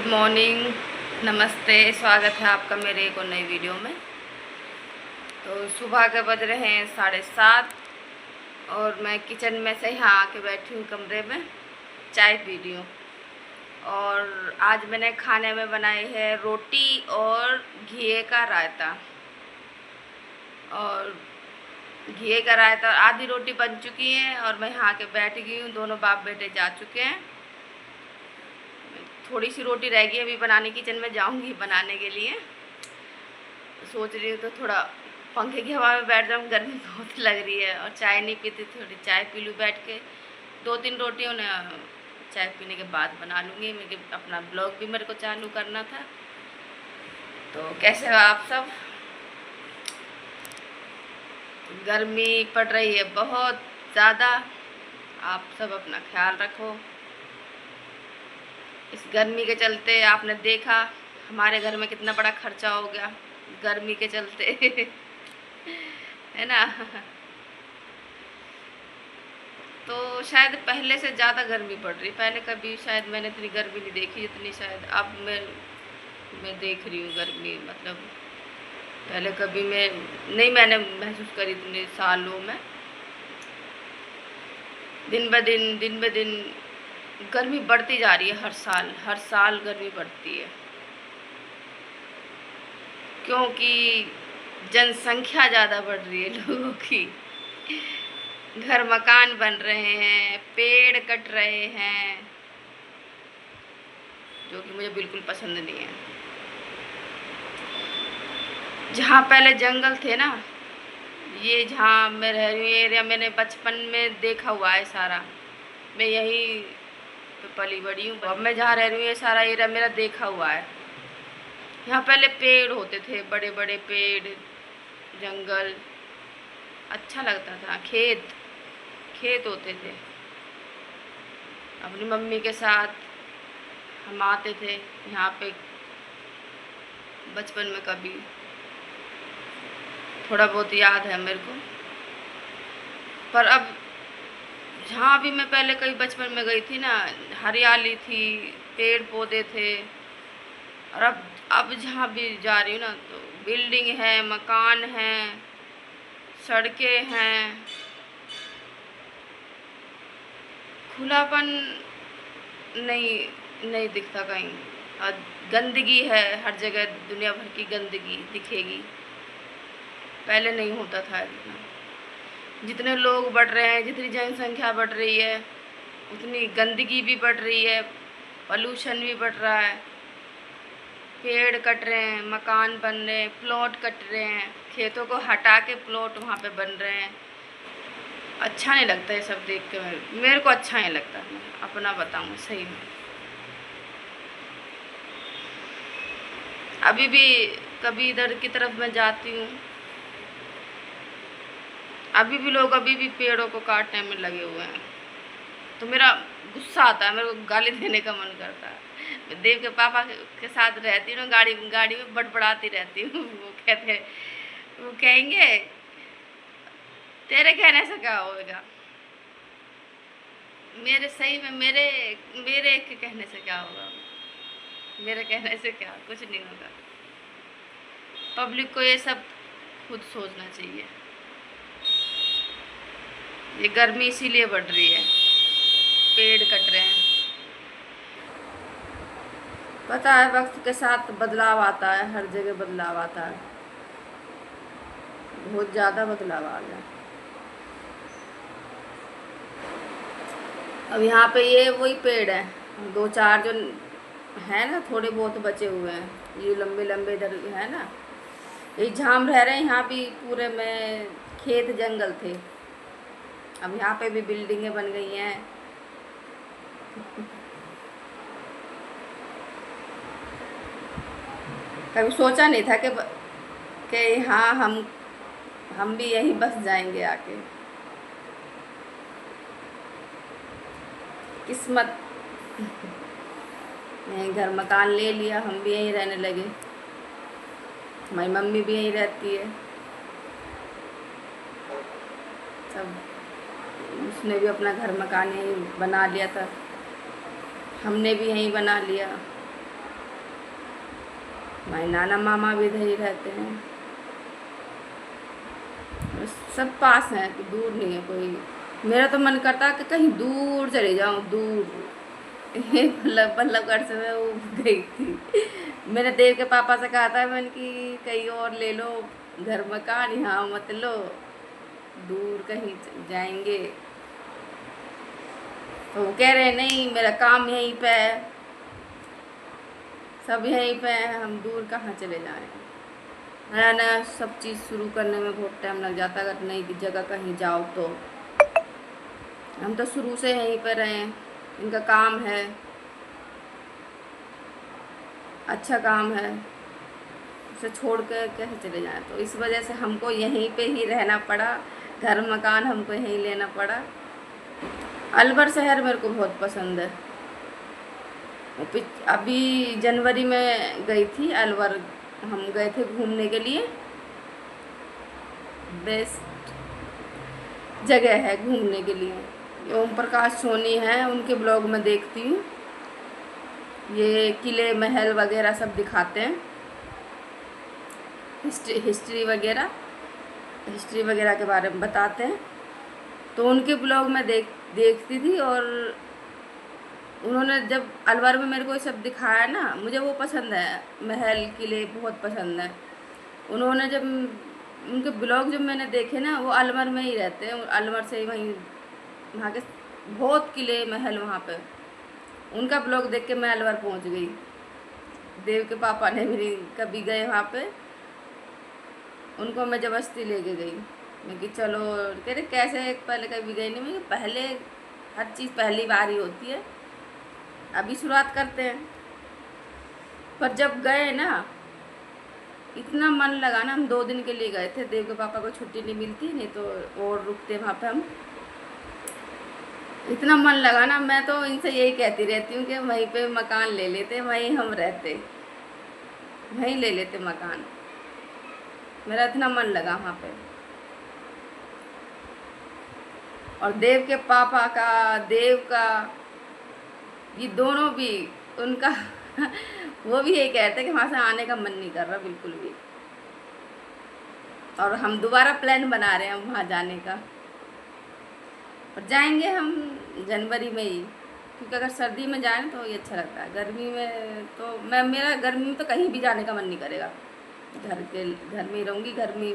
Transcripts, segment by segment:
Good morning, नमस्ते। स्वागत है आपका मेरे एक और नई वीडियो में। तो सुबह के बज रहे हैं 7:30 और मैं किचन में से यहाँ आके बैठी हूँ कमरे में, चाय पी रही हूँ। और आज मैंने खाने में बनाई है रोटी और घी का रायता। और घी का रायता, आधी रोटी बन चुकी है और मैं यहाँ आके बैठ गई हूँ। दोनों बाप बेटे जा चुके हैं। थोड़ी सी रोटी रह गई अभी बनाने, किचन में जाऊंगी बनाने के लिए। सोच रही हूँ तो थोड़ा पंखे की हवा में बैठ जाऊँ, गर्मी बहुत लग रही है। और चाय नहीं पीती, थोड़ी चाय पी लूँ बैठ के। 2-3 रोटियों ने चाय पीने के बाद बना लूँगी। मेरे अपना ब्लॉग भी मेरे को चालू करना था। तो कैसे हो आप सब? गर्मी पड़ रही है बहुत ज़्यादा, आप सब अपना ख्याल रखो। इस गर्मी के चलते आपने देखा हमारे घर में कितना बड़ा खर्चा हो गया गर्मी के चलते है ना। तो शायद पहले से ज़्यादा गर्मी पड़ रही। पहले कभी शायद मैंने इतनी गर्मी नहीं देखी जितनी शायद अब मैं देख रही हूँ गर्मी। मतलब पहले कभी मैंने महसूस करी इतने सालों में। दिन ब दिन गर्मी बढ़ती जा रही है। हर साल गर्मी बढ़ती है, क्योंकि जनसंख्या ज़्यादा बढ़ रही है लोगों की। घर मकान बन रहे हैं, पेड़ कट रहे हैं, जो कि मुझे बिल्कुल पसंद नहीं है। जहाँ पहले जंगल थे ना, ये जहाँ मैं रह रही हूँ एरिया, मैंने बचपन में देखा हुआ है सारा। मैं यहीं पे पली बड़ी हूँ। अब मैं जहाँ रह रही हूँ ये सारा एरिया मेरा देखा हुआ है। यहाँ पहले पेड़ होते थे, बड़े बड़े पेड़, जंगल, अच्छा लगता था। खेत होते थे। अपनी मम्मी के साथ हम आते थे यहाँ पे बचपन में। कभी थोड़ा बहुत याद है मेरे को। पर अब जहाँ भी मैं पहले कहीं बचपन में गई थी ना, हरियाली थी, पेड़ पौधे थे। और अब जहाँ भी जा रही हूँ ना, तो बिल्डिंग है, मकान है, सड़कें हैं, खुलापन नहीं दिखता कहीं। और गंदगी है हर जगह, दुनिया भर की गंदगी दिखेगी। पहले नहीं होता था इतना। जितने लोग बढ़ रहे हैं, जितनी जनसंख्या बढ़ रही है, उतनी गंदगी भी बढ़ रही है, पॉल्यूशन भी बढ़ रहा है। पेड़ कट रहे हैं, मकान बन रहे हैं, प्लॉट कट रहे हैं, खेतों को हटा के प्लॉट वहाँ पे बन रहे हैं। अच्छा नहीं लगता ये सब देख के। मेरे को अच्छा नहीं लगता। मैं अपना बताऊँ सही में, अभी भी कभी इधर की तरफ मैं जाती हूँ, अभी भी पेड़ों को काटने में लगे हुए हैं। तो मेरा गुस्सा आता है, मेरे को गाली देने का मन करता है। मैं देव के पापा के साथ रहती हूँ ना, गाड़ी में बड़बड़ाती रहती हूँ। वो कहेंगे तेरे कहने से क्या होगा। मेरे के कहने से क्या होगा। मेरे कहने से क्या, कुछ नहीं होगा। पब्लिक को ये सब खुद सोचना चाहिए। ये गर्मी इसीलिए बढ़ रही है, पेड़ कट रहे हैं। पता है वक्त के साथ बदलाव आता है, हर जगह बदलाव आता है, बहुत ज़्यादा बदलाव आ गया। अब यहाँ पे ये वही पेड़ है, 2-4 जो है ना, थोड़े बहुत बचे हुए हैं। ये लंबे लंबे इधर है ना, ये जहाँ हम रह रहे हैं यहाँ भी पूरे में खेत जंगल थे। अब यहाँ पे भी बिल्डिंगें बन गई हैं। कभी सोचा नहीं था कि हाँ हम भी यहीं बस जाएंगे आके। किस्मत। यहीं घर मकान ले लिया, हम भी यहीं रहने लगे। हमारी मम्मी भी यहीं रहती है। सब उसने भी अपना घर मकान यहीं बना लिया था, हमने भी यहीं बना लिया। हमारे नाना मामा भी इधर ही रहते हैं, सब पास हैं, तो दूर नहीं है कोई। मेरा तो मन करता है कि कहीं दूर चले जाऊँ, दूर। बल्लभगढ़ से मैं वो गई थी, मैंने देव के पापा से कहा था, मैंने कि कहीं और ले लो घर मकान, यहाँ मत लो, दूर कहीं जाएंगे। तो वो कह रहे हैं नहीं, मेरा काम यहीं पे है, सब यहीं पे है, हम दूर कहाँ चले जाएं। नया नया सब चीज़ शुरू करने में बहुत टाइम लग जाता है, अगर नई जगह कहीं जाओ तो। हम तो शुरू से यहीं पर रहे हैं, इनका काम है, अच्छा काम है, उसे छोड़ कर कैसे चले जाएं। तो इस वजह से हमको यहीं पे ही रहना पड़ा, घर मकान हमको यहीं लेना पड़ा। अलवर शहर मेरे को बहुत पसंद है। अभी जनवरी में गई थी अलवर, हम गए थे घूमने के लिए। बेस्ट जगह है घूमने के लिए। ओम प्रकाश सोनी है, उनके ब्लॉग में देखती हूँ, ये किले महल वगैरह सब दिखाते हैं, हिस्ट्री वगैरह के बारे में बताते हैं। तो उनके ब्लॉग में देखती थी, और उन्होंने जब अलवर में मेरे को ये सब दिखाया ना, मुझे वो पसंद है, महल किले बहुत पसंद है। उन्होंने जब उनके ब्लॉग जब मैंने देखे ना, वो अलवर में ही रहते हैं, अलवर से ही वहीं वहाँ के बहुत किले महल वहाँ पे। उनका ब्लॉग देख के मैं अलवर पहुँच गई। देव के पापा ने मेरी कभी गए वहाँ पे, उनको मैं ज़बरदस्ती लेके गई। मैं कि चलो, कह रहे कैसे, पहले कभी गई नहीं। मैं पहले हर चीज़ पहली बार ही होती है, अभी शुरुआत करते हैं। पर जब गए ना, इतना मन लगा ना, हम 2 दिन के लिए गए थे, देव के पापा को छुट्टी नहीं मिलती, नहीं तो और रुकते वहाँ पे हम। इतना मन लगा ना, मैं तो इनसे यही कहती रहती हूँ कि वहीं पे मकान ले लेते, वहीं हम रहते, वहीं ले लेते मकान। मेरा इतना मन लगा वहाँ पे। और देव के पापा का, देव का, ये दोनों भी, उनका वो भी यही कहते हैं कि वहाँ से आने का मन नहीं कर रहा बिल्कुल भी। और हम दोबारा प्लान बना रहे हैं वहाँ जाने का, और जाएंगे हम जनवरी में ही, क्योंकि अगर सर्दी में जाएं तो ये अच्छा लगता है। गर्मी में तो मेरा गर्मी में तो कहीं भी जाने का मन नहीं करेगा, घर में ही रहूँगी, गर्मी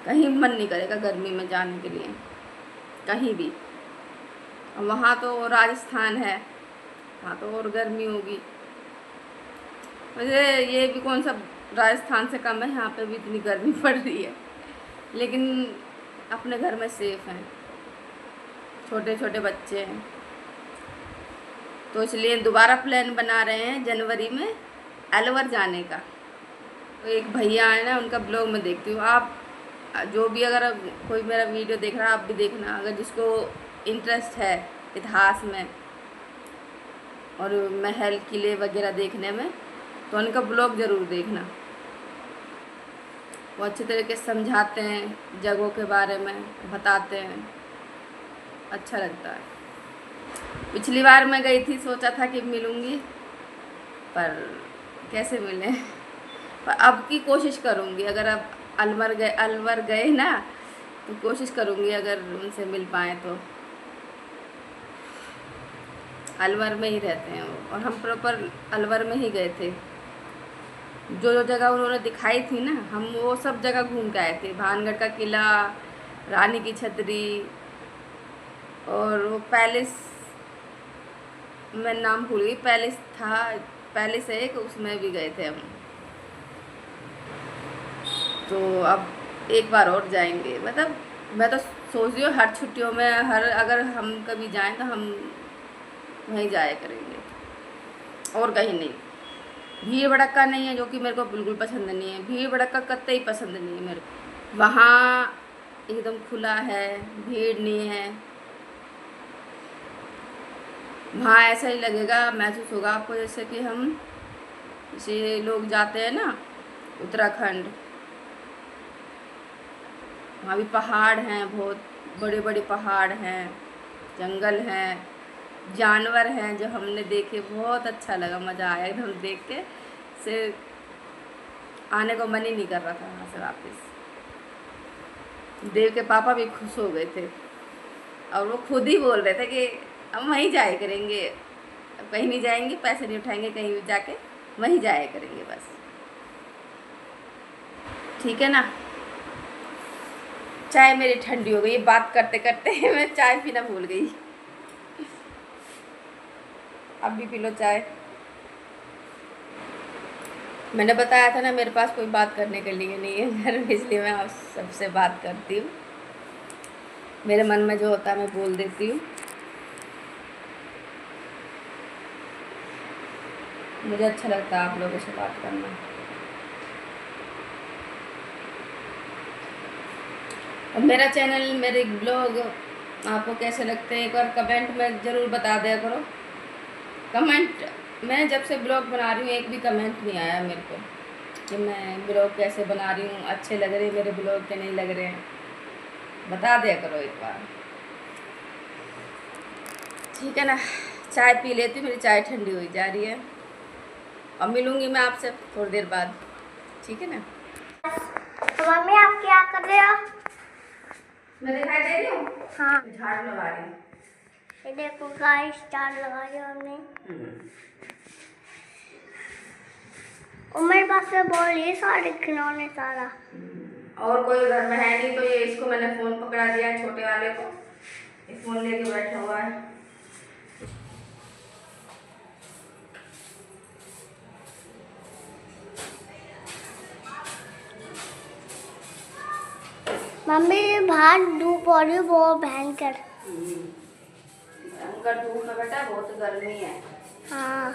कहीं मन नहीं करेगा गर्मी में जाने के लिए कहीं भी। और वहाँ तो राजस्थान है, वहाँ तो और गर्मी होगी। मुझे ये भी कौन सा राजस्थान से कम है, यहाँ पे भी इतनी गर्मी पड़ रही है, लेकिन अपने घर में सेफ हैं, छोटे छोटे बच्चे हैं। तो इसलिए दोबारा प्लान बना रहे हैं जनवरी में अलवर जाने का। तो एक भैया है ना, उनका ब्लॉग में देखती हूँ। आप जो भी, अगर कोई मेरा वीडियो देख रहा है, आप भी देखना, अगर जिसको इंटरेस्ट है इतिहास में और महल किले वगैरह देखने में, तो उनका ब्लॉग ज़रूर देखना। वो अच्छे तरीके से समझाते हैं, जगहों के बारे में बताते हैं, अच्छा लगता है। पिछली बार मैं गई थी, सोचा था कि मिलूँगी, पर कैसे मिले। पर अब की कोशिश करूँगी, अगर अब अलवर गए ना, तो कोशिश करूँगी अगर उनसे मिल पाए तो। अलवर में ही रहते हैं वो, और हम प्रॉपर अलवर में ही गए थे। जो जगह उन्होंने दिखाई थी ना, हम वो सब जगह घूम के आए थे। भानगढ़ का किला, रानी की छतरी, और वो पैलेस, मैं नाम भूल गई, पैलेस था, पैलेस है एक, उसमें भी गए थे हम। तो अब एक बार और जाएंगे, मतलब मैं तो सोच रही हूँ हर छुट्टियों में, अगर हम कभी जाएं तो हम वहीं जाया करेंगे, और कहीं नहीं। भीड़ भड़क्का नहीं है, जो कि मेरे को बिल्कुल पसंद नहीं है। भीड़ भड़क्का कतई पसंद नहीं है मेरे को। वहाँ एकदम खुला है, भीड़ नहीं है, वहाँ ऐसा ही लगेगा, महसूस होगा आपको जैसे कि हम, जैसे लोग जाते हैं ना उत्तराखंड, वहाँ भी पहाड़ हैं, बहुत बड़े बड़े पहाड़ हैं, जंगल हैं, जानवर हैं जो हमने देखे, बहुत अच्छा लगा, मज़ा आया एकदम देख के से। आने को मन ही नहीं कर रहा था वहाँ से वापस। देव के पापा भी खुश हो गए थे और वो खुद ही बोल रहे थे कि हम वहीं जाया करेंगे, अब कहीं नहीं जाएंगे, पैसे नहीं उठाएंगे, कहीं भी जाके वहीं जाया करेंगे बस। ठीक है ना। चाय मेरी ठंडी हो गई, बात करते करते मैं चाय पीना भूल गई। अब भी पी लो चाय। मैंने बताया था ना मेरे पास कोई बात करने के लिए नहीं है घर में, इसलिए मैं आप सबसे बात करती हूँ। मेरे मन में जो होता है मैं बोल देती हूँ। मुझे अच्छा लगता है आप लोगों से बात करना। और मेरा चैनल, मेरे ब्लॉग आपको कैसे लगते हैं एक बार कमेंट में ज़रूर बता दिया करो। कमेंट, मैं जब से ब्लॉग बना रही हूँ एक भी कमेंट नहीं आया मेरे को कि मैं ब्लॉग कैसे बना रही हूँ, अच्छे लग रहे हैं मेरे ब्लॉग के नहीं लग रहे हैं, बता दिया करो एक बार। ठीक है ना। चाय पी लेती हूँ, मेरी चाय ठंडी हुई जा रही है। अब मिलूँगी मैं आपसे थोड़ी देर बाद, ठीक है ना। तो मम्मी आप क्या कर रहे हो? मैं दिखाई दे रही हूँ? हाँ, झाड़ू लगा रही हूँ। ये देखो गाइस, स्टार लगाई हमने। और मेरे पास में बॉल ये सारे खिलौने सारा। और कोई घर में है नहीं तो ये इसको मैंने फ़ोन पकड़ा दिया है, छोटे वाले को, ये फ़ोन लेके बैठा हुआ है। मम्मी बाहर धूप हो रही है बहुत भयंकर। भयंकर धूप में बेटा बहुत गर्मी है। हाँ,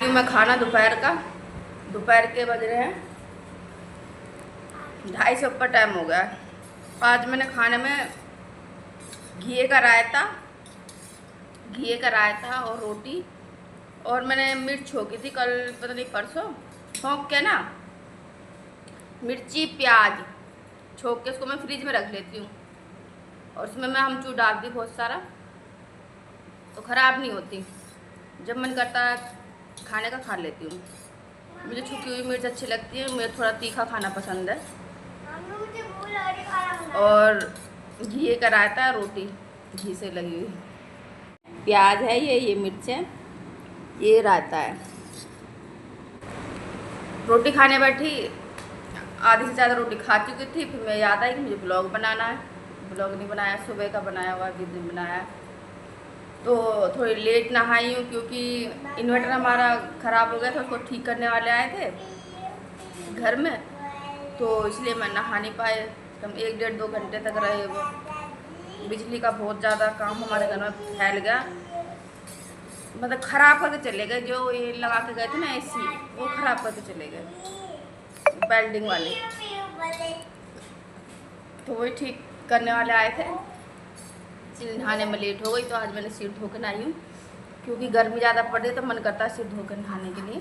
मैं खाना दोपहर के बज रहे हैं 2:30 से ऊपर टाइम हो गया। आज मैंने खाने में घी का रायता और रोटी, और मैंने मिर्च छोकी थी कल, पता नहीं परसों, छोंक के ना मिर्ची प्याज छोंक के उसको मैं फ्रिज में रख लेती हूँ, और उसमें मैं अमचूर डालती बहुत सारा, तो ख़राब नहीं होती। जब मन करता है खाने का खा लेती हूँ। मुझे छुकी हुई मिर्च अच्छी लगती है, मुझे थोड़ा तीखा खाना पसंद है। और घी का रायता, रोटी घी से लगी हुई, प्याज है, ये मिर्च है, ये रायता है। रोटी खाने बैठी, आधी से ज़्यादा रोटी खा चुकी थी, फिर मैं याद आई कि मुझे ब्लॉग बनाना है। ब्लॉग नहीं बनाया, सुबह का बनाया हुआ भी दिन बनाया। तो थोड़ी लेट नहाई हूँ क्योंकि इन्वर्टर हमारा ख़राब हो गया था, उसको ठीक करने वाले आए थे घर में, तो इसलिए मैं नहा नहीं पाए। हम 1-1.5-2 घंटे तक रहे। वो बिजली का बहुत ज़्यादा काम हमारे घर में फैल गया, मतलब ख़राब करके चले गए। जो ये लगा के गए थे ना एसी, वो ख़राब करके चले गए वेल्डिंग वाले, तो वही ठीक करने वाले आए थे। सिर नहाने में लेट हो गई, तो आज मैंने सिर धो के नहाई हूँ क्योंकि गर्मी ज़्यादा पड़ रही है, तो मन करता है सिर धो कर नहाने के लिए।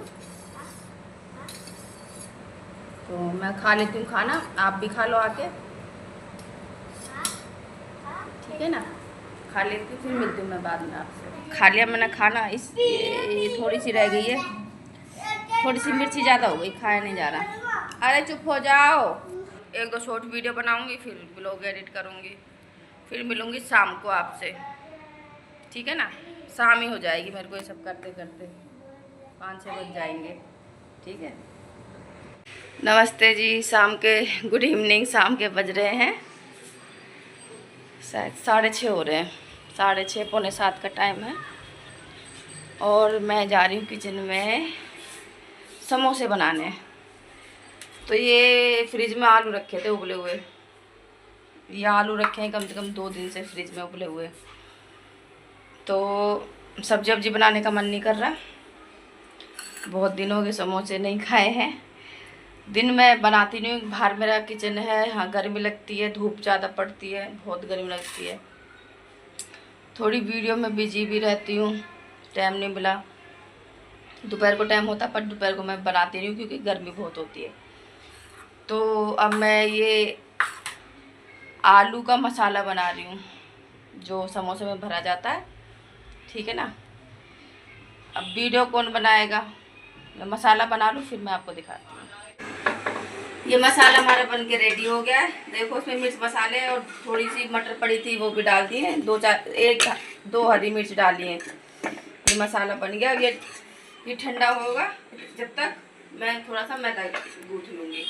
तो मैं खा लेती हूँ खाना, आप भी खा लो आके, ठीक है ना। खा लेती हूँ, फिर मिलती हूँ मैं बाद में आपसे। खा लिया मैंने खाना, ये थोड़ी सी रह गई है, थोड़ी सी मिर्ची ज़्यादा हो गई, खाया नहीं जा रहा। अरे चुप हो जाओ। 1-2 शॉर्ट वीडियो बनाऊँगी, फिर ब्लॉग एडिट करूँगी, फिर मिलूँगी शाम को आपसे, ठीक है ना। शाम ही हो जाएगी मेरे को ये सब करते करते, 5-6 बज जाएंगे, ठीक है। नमस्ते जी, शाम के गुड इवनिंग, शाम के बज रहे हैं शायद 6:30 हो रहे हैं, 6:30 पौने 7 का टाइम है। और मैं जा रही हूँ किचन में समोसे बनाने। तो ये फ्रिज में आलू रखे थे उबले हुए, ये आलू रखे हैं कम से कम 2 दिन से फ्रिज में उबले हुए। तो सब्जी बनाने का मन नहीं कर रहा, बहुत दिन हो गए समोसे नहीं खाए हैं। दिन में बनाती नहीं हूँ, बाहर मेरा किचन है, हाँ गर्मी लगती है, धूप ज़्यादा पड़ती है, बहुत गर्मी लगती है। थोड़ी वीडियो में बिजी भी रहती हूँ, टाइम नहीं मिला। दोपहर को टाइम होता पर दोपहर को मैं बनाती नहीं हूँ क्योंकि गर्मी बहुत होती है। तो अब मैं ये आलू का मसाला बना रही हूँ। जो समोसे में भरा जाता है, ठीक है ना। अब वीडियो कौन बनाएगा, मैं मसाला बना लूँ फिर मैं आपको दिखाती हूँ। ये मसाला हमारा बन के रेडी हो गया है। देखो इसमें मिर्च मसाले और थोड़ी सी मटर पड़ी थी वो भी डाल दी है, 2 हरी मिर्च डाली है। ये मसाला बन गया। अब ये ठंडा होगा, जब तक मैं थोड़ा सा मैदा गूँथ लूँगी।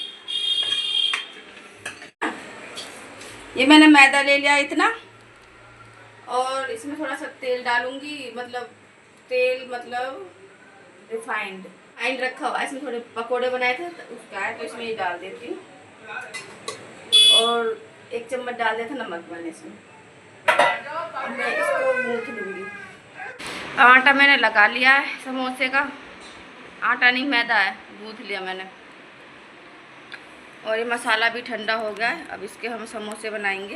ये मैंने मैदा ले लिया इतना, और इसमें थोड़ा सा तेल डालूँगी, मतलब रिफाइंड रखा हुआ। इसमें थोड़े पकोड़े बनाए थे तो उसका है, तो इसमें ये डाल देती हूँ। और 1 चम्मच डाल दिया था नमक मैंने इसमें। अब मैं इसको गूँथ लूँगी। आटा मैंने लगा लिया है समोसे का, आटा नहीं मैदा है, गूँथ लिया मैंने। और ये मसाला भी ठंडा हो गया है। अब इसके हम समोसे बनाएंगे।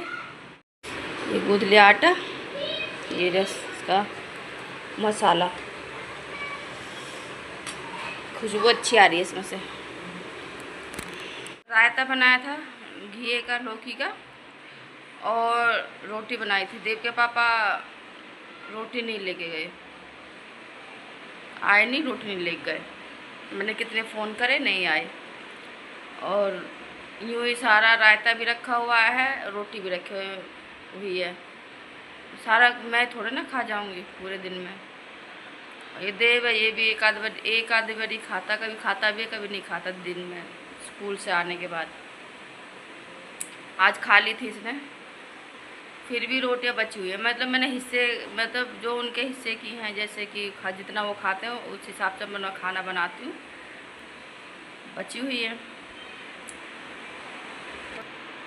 ये गूँथ लिया आटा, ये रस का मसाला, खुशबू अच्छी आ रही है इसमें से। रायता बनाया था घी का, लौकी का, और रोटी बनाई थी। देव के पापा रोटी नहीं लेके गए, आए नहीं, रोटी नहीं लेके गए। मैंने कितने फ़ोन करे, नहीं आए। और यूँ ही सारा रायता भी रखा हुआ है, रोटी भी रखी हुई है। सारा मैं थोड़े ना खा जाऊंगी पूरे दिन में। ये देव है, ये भी एक आध बारी खाता, कभी खाता भी है कभी नहीं खाता दिन में, स्कूल से आने के बाद। आज खा ली थी इसने, फिर भी रोटियां बची हुई है। मतलब मैंने हिस्से, मतलब जो उनके हिस्से की हैं, जैसे कि जितना वो खाते हैं उस हिसाब से मैं खाना बनाती हूँ, बची हुई है।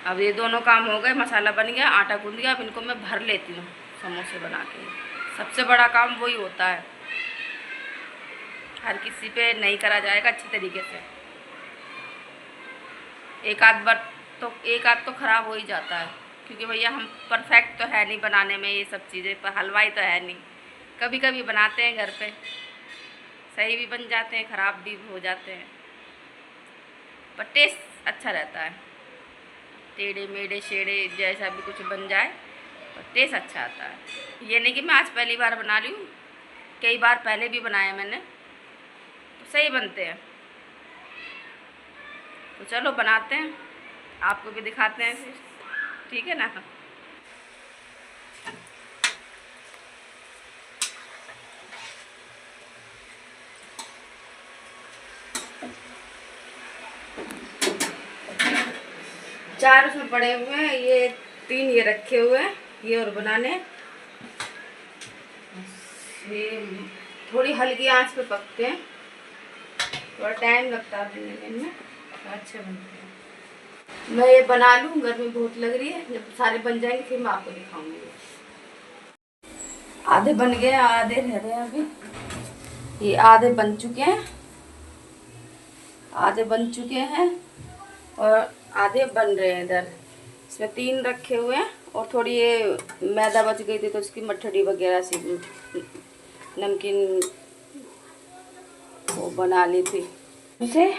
अब ये दोनों काम हो गए, मसाला बन गया, आटा गूंद गया। अब इनको मैं भर लेती हूँ समोसे बना के। सबसे बड़ा काम वही होता है, हर किसी पे नहीं करा जाएगा अच्छी तरीके से। एक आध तो ख़राब हो ही जाता है, क्योंकि भैया हम परफेक्ट तो है नहीं बनाने में ये सब चीज़ें, पर हलवाई तो है नहीं। कभी कभी बनाते हैं घर पे, सही भी बन जाते हैं, ख़राब भी हो जाते हैं, पर टेस्ट अच्छा रहता है। टेढ़े मेढ़े शेढ़े जैसा भी कुछ बन जाए पर टेस्ट अच्छा आता है। ये नहीं कि मैं आज पहली बार बना रही हूँ, कई बार पहले भी बनाए मैंने, तो सही बनते हैं। तो चलो बनाते हैं, आपको भी दिखाते हैं फिर, ठीक है ना। चार उसमें पड़े हुए हैं, ये 3 ये रखे हुए हैं, ये और बनाने। ये थोड़ी हल्की आंच पे पकते हैं, थोड़ा टाइम लगता है बनने में, अच्छे बनते हैं। मैं ये बना लूँ, गर्मी बहुत लग रही है, जब सारे बन जाएंगे फिर मैं आपको दिखाऊंगी। आधे बन गए, आधे रह रहे हैं अभी। ये आधे बन चुके हैं और आधे बन रहे हैं इधर। इसमें 3 रखे हुए हैं, और थोड़ी ये मैदा बच गई थी तो इसकी मठड़ी वगैरह सी नमकीन वो बना ली थी। उसे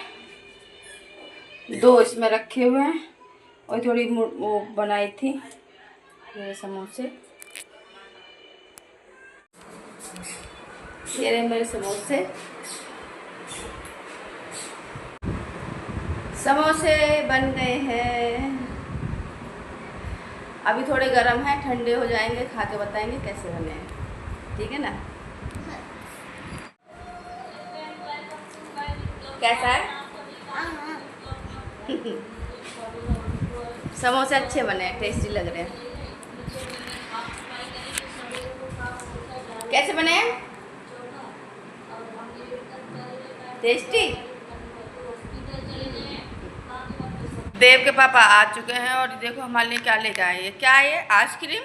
2 इसमें रखे हुए हैं, और थोड़ी वो बनाई थी ये समोसे। ये रहे मेरे समोसे बन गए हैं। अभी थोड़े गर्म हैं, ठंडे हो जाएंगे, खा के बताएंगे कैसे बने हैं, ठीक है ना। कैसा है? समोसे अच्छे बने हैं, टेस्टी लग रहे हैं। कैसे बने हैं? टेस्टी। देव के पापा आ चुके हैं, और देखो हमारे लिए क्या लेके आए। ये क्या है? ये आइसक्रीम।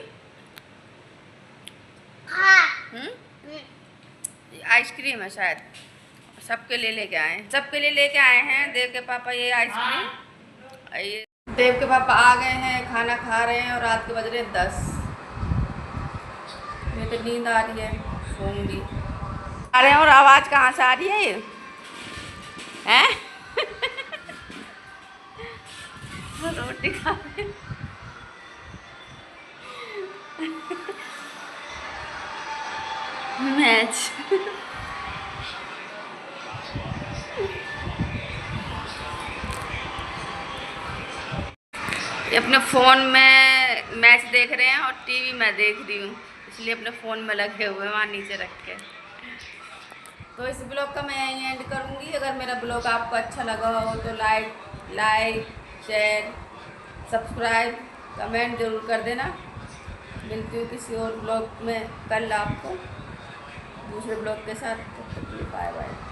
आइसक्रीम है शायद, सबके लिए लेके आए हैं। सबके लिए लेके आए हैं देव के पापा ये आइसक्रीम। ये देव के पापा आ गए हैं, खाना खा रहे हैं, और रात के बज रहे 10। मुझे तो नींद आ रही है, सोऊंगी। आ रहे हैं, और आवाज़ कहाँ से आ रही है? ये हैं? रोटी खा रहे मैच। ये अपने फ़ोन में मैच देख रहे हैं और टीवी में देख रही हूँ, इसलिए अपने फ़ोन में लगे हुए हैं वहाँ नीचे रख के। तो इस ब्लॉग का मैं यहीं एंड करूँगी। अगर मेरा ब्लॉग आपको अच्छा लगा हो तो लाइक शेयर सब्सक्राइब कमेंट ज़रूर कर देना। मिलती हूँ किसी और ब्लॉग में कल आपको दूसरे ब्लॉग के साथ। Bye bye.